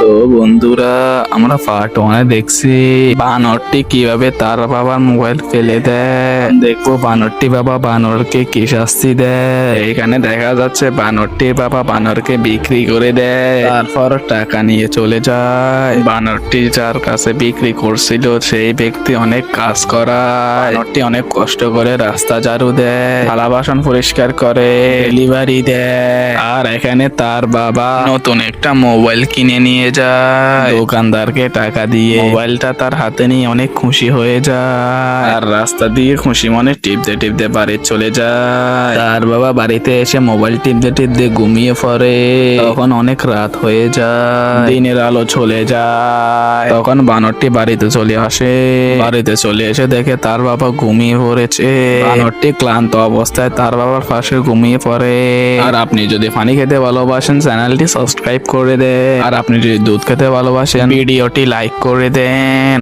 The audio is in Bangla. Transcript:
তো বন্ধুরা, আমরা পার্ট 1 দেখছি বানরটি কিভাবে তার বাবার মোবাইল ফেলে দেয়। দেখবো বানরটি বাবা বানরকে কি শাস্তি দেয়। এখানে দেখা যাচ্ছে বানরটির বাবা বানরকে বিক্রি করে দেয়, তারপর টাকা নিয়ে চলে যায়। বানরটি যার কাছে বিক্রি করছিল সেই ব্যক্তি অনেক কাজ করায়। বানরটি অনেক কষ্ট করে রাস্তা ঝাড়ু দেয়, থালা বাসন পরিষ্কার করে, ডেলিভারি দেয়। আর এখানে তার বাবা নতুন একটা মোবাইল কিনে নিয়ে যায় দোকানদারকে টাকা দিয়ে। মোবাইলটা তার হাতে নিয়ে অনেক খুশি হয়ে যায়, আর রাস্তা দিয়ে খুশি মনে টিপতে টিপতে বাড়ি চলে যায়। তার বাবা বাড়িতে এসে মোবাইল টিপতে টিপতে ঘুমিয়ে পড়ে। তখন অনেক রাত হয়ে যায়, দিনের আলো চলে যায়। তখন বানরটি বাড়িতে চলে আসে। বাড়িতে চলে এসে দেখে তার বাবা ঘুমিয়ে পড়েছে। বানরটি ক্লান্ত অবস্থায় তার বাবার পাশে ঘুমিয়ে পড়ে। আর আপনি যদি পানি খেতে ভালোবাসেন চ্যানেলটি সাবস্ক্রাইব করে দেন, আর আপনি যদি দুধ খেতে ভালোবাসেন ভিডিওটি লাইক করে দেন।